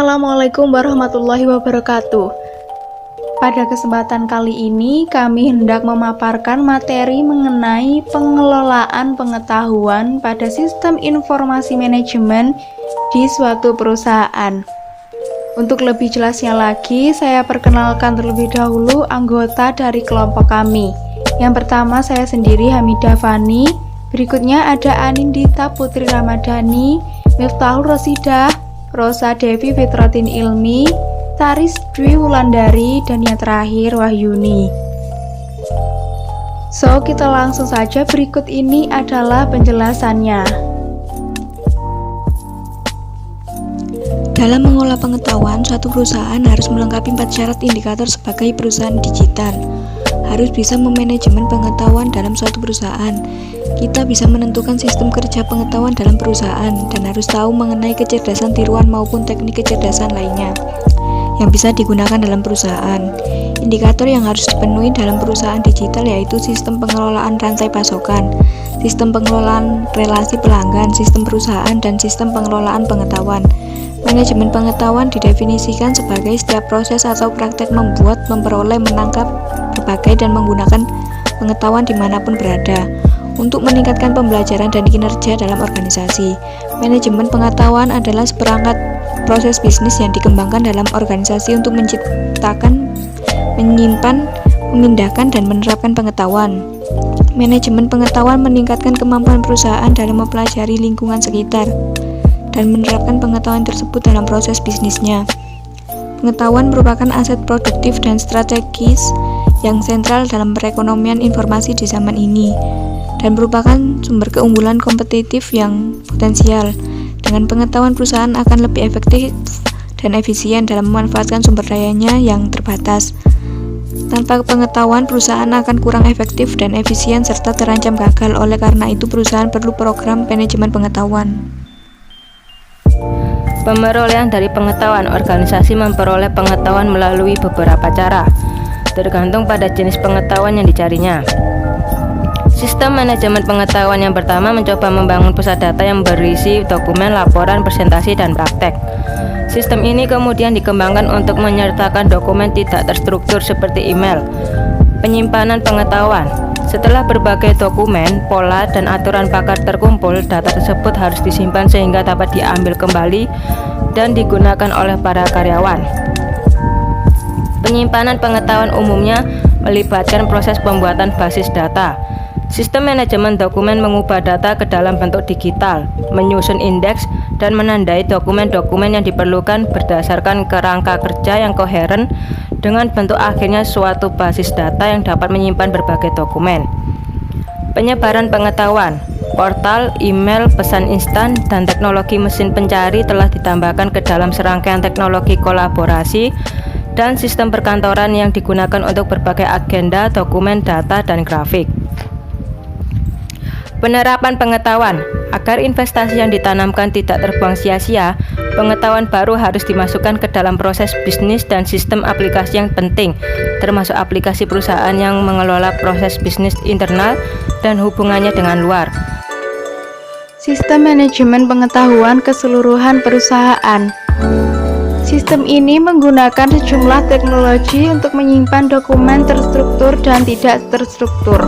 Assalamualaikum warahmatullahi wabarakatuh. Pada kesempatan kali ini, kami hendak memaparkan materi mengenai pengelolaan pengetahuan pada sistem informasi manajemen di suatu perusahaan. Untuk lebih jelasnya lagi, saya perkenalkan terlebih dahulu anggota dari kelompok kami. Yang pertama, saya sendiri Hamidah Fani. Berikutnya ada Anindita Putri Ramadhani, Miftahul Rosidah, Rosa Devi Fitratin Ilmi, Taris Dwi Wulandari, dan yang terakhir Wahyuni. So, kita langsung saja. Berikut ini adalah penjelasannya. Dalam mengolah pengetahuan, suatu perusahaan harus melengkapi 4 syarat indikator sebagai perusahaan digital. Harus bisa memanajemen pengetahuan dalam suatu perusahaan. Kita bisa menentukan sistem kerja pengetahuan dalam perusahaan dan harus tahu mengenai kecerdasan tiruan maupun teknik kecerdasan lainnya yang bisa digunakan dalam perusahaan. Indikator yang harus dipenuhi dalam perusahaan digital yaitu sistem pengelolaan rantai pasokan, sistem pengelolaan relasi pelanggan, sistem perusahaan, dan sistem pengelolaan pengetahuan. Manajemen pengetahuan didefinisikan sebagai setiap proses atau praktek membuat, memperoleh, menangkap, berbagai, dan menggunakan pengetahuan dimanapun berada untuk meningkatkan pembelajaran dan kinerja dalam organisasi. Manajemen pengetahuan adalah seperangkat proses bisnis yang dikembangkan dalam organisasi untuk menciptakan, menyimpan, memindahkan, dan menerapkan pengetahuan. Manajemen pengetahuan meningkatkan kemampuan perusahaan dalam mempelajari lingkungan sekitar dan menerapkan pengetahuan tersebut dalam proses bisnisnya. Pengetahuan merupakan aset produktif dan strategis yang sentral dalam perekonomian informasi di zaman ini dan merupakan sumber keunggulan kompetitif yang potensial. Dengan pengetahuan, perusahaan akan lebih efektif dan efisien dalam memanfaatkan sumber dayanya yang terbatas. Tanpa pengetahuan, perusahaan akan kurang efektif dan efisien serta terancam gagal. Oleh karena itu, perusahaan perlu program manajemen pengetahuan. Pemerolehan dari pengetahuan. Organisasi memperoleh pengetahuan melalui beberapa cara, tergantung pada jenis pengetahuan yang dicarinya. Sistem manajemen pengetahuan yang pertama mencoba membangun pusat data yang berisi dokumen, laporan, presentasi, dan praktek. Sistem ini kemudian dikembangkan untuk menyertakan dokumen tidak terstruktur seperti email. Penyimpanan pengetahuan. Setelah berbagai dokumen, pola, dan aturan pakar terkumpul, data tersebut harus disimpan sehingga dapat diambil kembali dan digunakan oleh para karyawan. Penyimpanan pengetahuan umumnya melibatkan proses pembuatan basis data. Sistem manajemen dokumen mengubah data ke dalam bentuk digital, menyusun indeks, dan menandai dokumen-dokumen yang diperlukan berdasarkan kerangka kerja yang koheren dengan bentuk akhirnya suatu basis data yang dapat menyimpan berbagai dokumen. Penyebaran pengetahuan. Portal, email, pesan instan, dan teknologi mesin pencari telah ditambahkan ke dalam serangkaian teknologi kolaborasi dan sistem perkantoran yang digunakan untuk berbagai agenda, dokumen, data, dan grafik. Penerapan pengetahuan. Agar investasi yang ditanamkan tidak terbuang sia-sia, pengetahuan baru harus dimasukkan ke dalam proses bisnis dan sistem aplikasi yang penting, termasuk aplikasi perusahaan yang mengelola proses bisnis internal dan hubungannya dengan luar. Sistem manajemen pengetahuan keseluruhan perusahaan. Sistem ini menggunakan sejumlah teknologi untuk menyimpan dokumen terstruktur dan tidak terstruktur,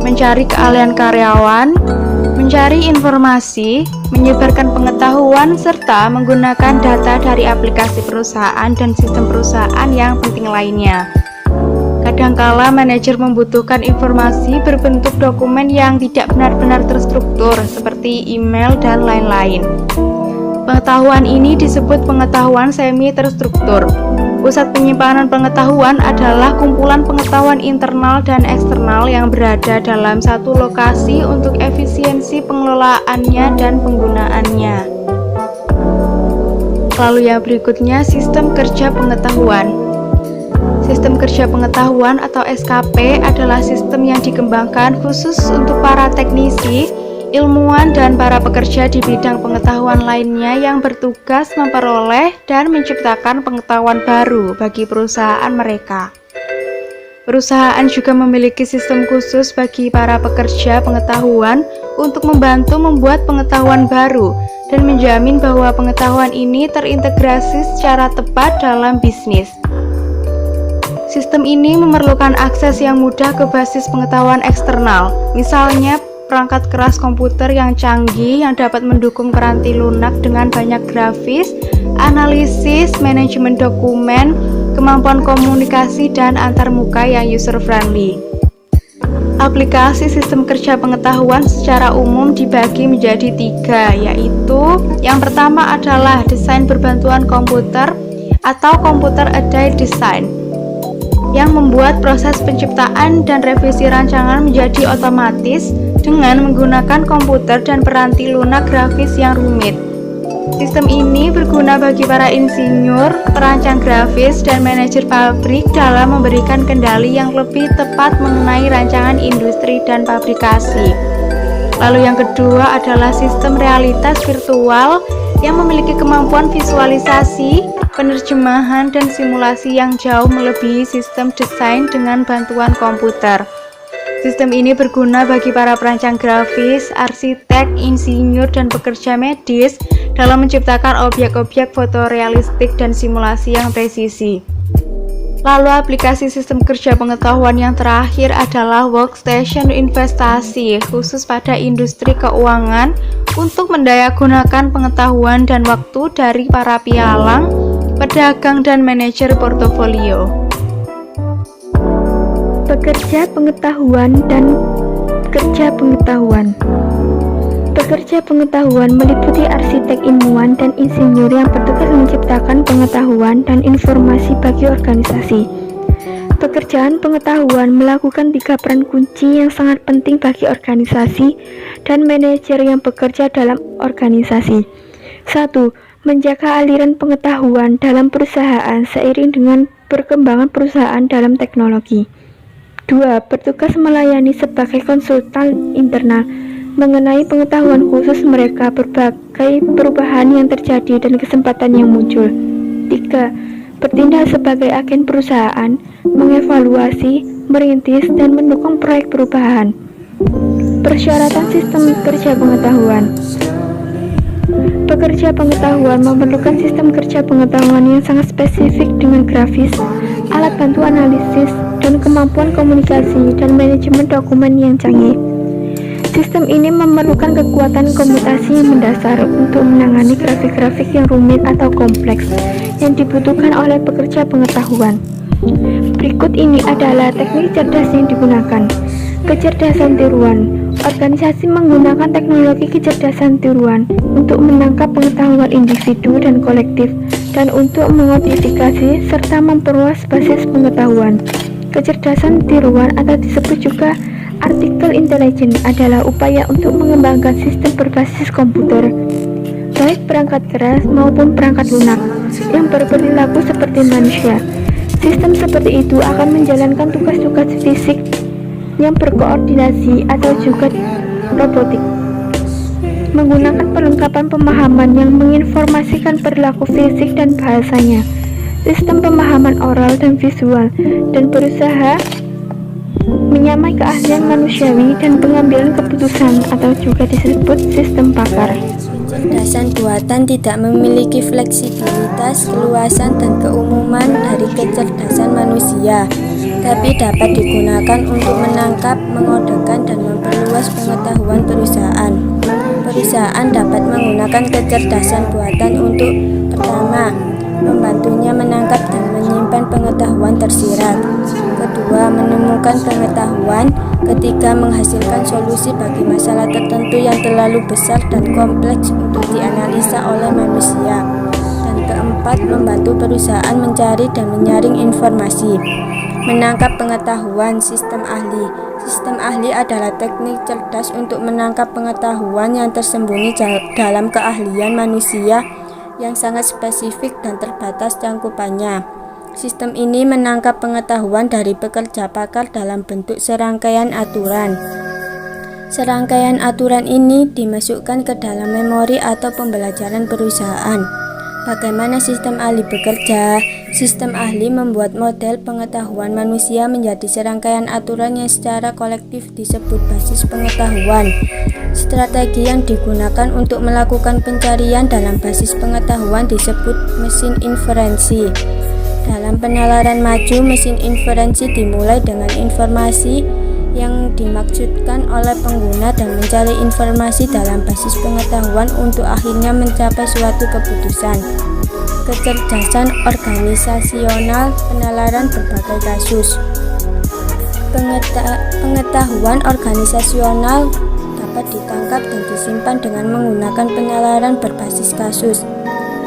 mencari keahlian karyawan, mencari informasi, menyebarkan pengetahuan, serta menggunakan data dari aplikasi perusahaan dan sistem perusahaan yang penting lainnya. Kadangkala manajer membutuhkan informasi berbentuk dokumen yang tidak benar-benar terstruktur seperti email dan lain-lain. Pengetahuan ini disebut pengetahuan semi terstruktur. Pusat penyimpanan pengetahuan adalah kumpulan pengetahuan internal dan eksternal yang berada dalam satu lokasi untuk efisiensi pengelolaannya dan penggunaannya. Lalu yang berikutnya, sistem kerja pengetahuan. Sistem kerja pengetahuan atau SKP adalah sistem yang dikembangkan khusus untuk para teknisi, ilmuwan, dan para pekerja di bidang pengetahuan lainnya yang bertugas memperoleh dan menciptakan pengetahuan baru bagi perusahaan mereka. Perusahaan juga memiliki sistem khusus bagi para pekerja pengetahuan untuk membantu membuat pengetahuan baru dan menjamin bahwa pengetahuan ini terintegrasi secara tepat dalam bisnis. Sistem ini memerlukan akses yang mudah ke basis pengetahuan eksternal, misalnya perangkat keras komputer yang canggih yang dapat mendukung keranti lunak dengan banyak grafis, analisis, manajemen dokumen, kemampuan komunikasi, dan antarmuka yang user-friendly. Aplikasi sistem kerja pengetahuan secara umum dibagi menjadi 3, yaitu yang pertama adalah desain berbantuan komputer atau computer-aided design, yang membuat proses penciptaan dan revisi rancangan menjadi otomatis dengan menggunakan komputer dan peranti lunak grafis yang rumit. Sistem ini berguna bagi para insinyur, perancang grafis, dan manajer pabrik dalam memberikan kendali yang lebih tepat mengenai rancangan industri dan pabrikasi. Lalu yang kedua adalah sistem realitas virtual yang memiliki kemampuan visualisasi, penerjemahan, dan simulasi yang jauh melebihi sistem desain dengan bantuan komputer. Sistem ini berguna bagi para perancang grafis, arsitek, insinyur, dan pekerja medis dalam menciptakan objek-objek fotorealistik dan simulasi yang presisi. Lalu aplikasi sistem kerja pengetahuan yang terakhir adalah workstation investasi khusus pada industri keuangan untuk mendayagunakan pengetahuan dan waktu dari para pialang, pedagang, dan manajer portofolio. Pekerja pengetahuan dan pekerja pengetahuan. Pekerja pengetahuan meliputi arsitek, ilmuwan, dan insinyur yang bertugas menciptakan pengetahuan dan informasi bagi organisasi. Pekerjaan pengetahuan melakukan 3 peran kunci yang sangat penting bagi organisasi dan manajer yang bekerja dalam organisasi. 1. Menjaga aliran pengetahuan dalam perusahaan seiring dengan perkembangan perusahaan dalam teknologi. 2. Bertugas melayani sebagai konsultan internal mengenai pengetahuan khusus mereka berbagai perubahan yang terjadi dan kesempatan yang muncul. 3. Bertindak sebagai agen perusahaan, mengevaluasi, merintis, dan mendukung proyek perubahan. Persyaratan sistem kerja pengetahuan. Pekerja pengetahuan memerlukan sistem kerja pengetahuan yang sangat spesifik dengan grafis, alat bantu analisis, dan kemampuan komunikasi dan manajemen dokumen yang canggih. Sistem ini memerlukan kekuatan komputasi yang mendasar untuk menangani grafik-grafik yang rumit atau kompleks yang dibutuhkan oleh pekerja pengetahuan. Berikut ini adalah teknik cerdas yang digunakan. Kecerdasan tiruan. Organisasi menggunakan teknologi kecerdasan tiruan untuk menangkap pengetahuan individu dan kolektif dan untuk mengodifikasi serta memperluas basis pengetahuan. Kecerdasan tiruan atau disebut juga artificial intelligence adalah upaya untuk mengembangkan sistem berbasis komputer, baik perangkat keras maupun perangkat lunak, yang berperilaku seperti manusia. Sistem seperti itu akan menjalankan tugas-tugas fisik yang berkoordinasi atau juga robotik, menggunakan perlengkapan pemahaman yang menginformasikan perilaku fisik dan bahasanya, sistem pemahaman oral dan visual, dan berusaha menyamai keahlian manusiawi dan pengambilan keputusan atau juga disebut sistem pakar. Kecerdasan buatan tidak memiliki fleksibilitas, keluasan, dan keumuman dari kecerdasan manusia, tapi dapat digunakan untuk menangkap, mengodekan, dan memperluas pengetahuan perusahaan. Perusahaan dapat menggunakan kecerdasan buatan untuk pertama, membantunya menangkap dan menyimpan pengetahuan tersirat. Kedua, menemukan pengetahuan. Ketiga, menghasilkan solusi bagi masalah tertentu yang terlalu besar dan kompleks untuk dianalisa oleh manusia. Dan keempat, membantu perusahaan mencari dan menyaring informasi. Menangkap pengetahuan. Sistem ahli. Sistem ahli adalah teknik cerdas untuk menangkap pengetahuan yang tersembunyi dalam keahlian manusia yang sangat spesifik dan terbatas cangkupannya. Sistem ini menangkap pengetahuan dari pekerja pakar dalam bentuk serangkaian aturan. Serangkaian aturan ini dimasukkan ke dalam memori atau pembelajaran perusahaan. Bagaimana sistem ahli bekerja? Sistem ahli membuat model pengetahuan manusia menjadi serangkaian aturan yang secara kolektif disebut basis pengetahuan. Strategi yang digunakan untuk melakukan pencarian dalam basis pengetahuan disebut mesin inferensi. Dalam penalaran maju, mesin inferensi dimulai dengan informasi yang dimaksudkan oleh pengguna dan mencari informasi dalam basis pengetahuan untuk akhirnya mencapai suatu keputusan. Kecerdasan organisasional, penalaran berbagai kasus. Pengetahuan organisasional dapat ditangkap dan disimpan dengan menggunakan penalaran berbasis kasus.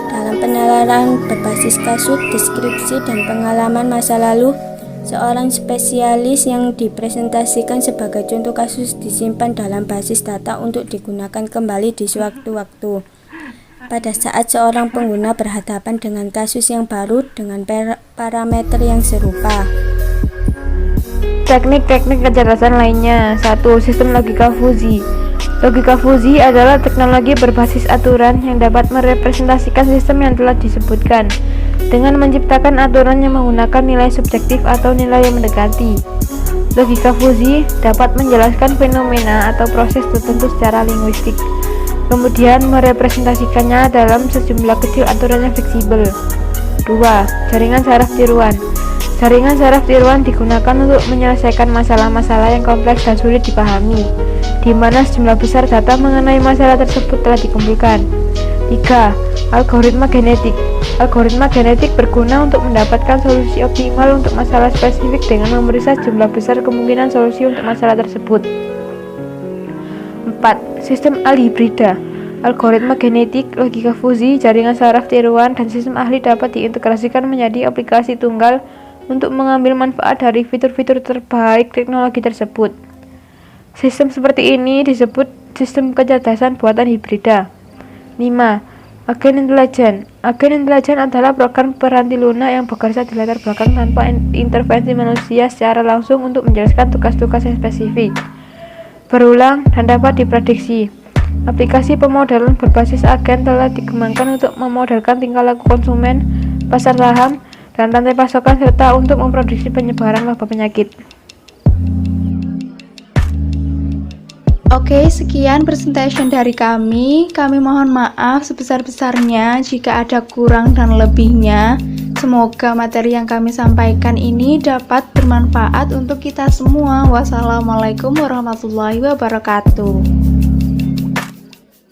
Dalam penalaran berbasis kasus, deskripsi dan pengalaman masa lalu seorang spesialis yang dipresentasikan sebagai contoh kasus disimpan dalam basis data untuk digunakan kembali di sewaktu-waktu. Pada saat seorang pengguna berhadapan dengan kasus yang baru dengan parameter yang serupa. Teknik-teknik kecerdasan lainnya. 1. Sistem logika fuzi. Logika fuzi adalah teknologi berbasis aturan yang dapat merepresentasikan sistem yang telah disebutkan dengan menciptakan aturan yang menggunakan nilai subjektif atau nilai yang mendekati. Logika fuzi dapat menjelaskan fenomena atau proses tertentu secara linguistik, kemudian merepresentasikannya dalam sejumlah kecil aturan yang fleksibel. 2. Jaringan saraf tiruan. Jaringan saraf tiruan digunakan untuk menyelesaikan masalah-masalah yang kompleks dan sulit dipahami, di mana sejumlah besar data mengenai masalah tersebut telah dikumpulkan. 3. Algoritma genetik. Algoritma genetik berguna untuk mendapatkan solusi optimal untuk masalah spesifik dengan memeriksa jumlah besar kemungkinan solusi untuk masalah tersebut. 4. Sistem alhibrida. Algoritma genetik, logika fuzi, jaringan saraf tiruan, dan sistem ahli dapat diintegrasikan menjadi aplikasi tunggal untuk mengambil manfaat dari fitur-fitur terbaik teknologi tersebut. Sistem seperti ini disebut sistem kecerdasan buatan hibrida. 5. Agen intelijen. Agen intelijen adalah program peranti lunak yang bekerja di latar belakang tanpa intervensi manusia secara langsung untuk menjelaskan tugas-tugas yang spesifik, berulang, dan dapat diprediksi. Aplikasi pemodelan berbasis agen telah dikembangkan untuk memodelkan tingkah laku konsumen, pasar saham, dan rantai pasokan serta untuk memprediksi penyebaran wabah penyakit. Oke, sekian presentation dari kami. Kami mohon maaf sebesar-besarnya jika ada kurang dan lebihnya. Semoga materi yang kami sampaikan ini dapat bermanfaat untuk kita semua. Wassalamualaikum warahmatullahi wabarakatuh.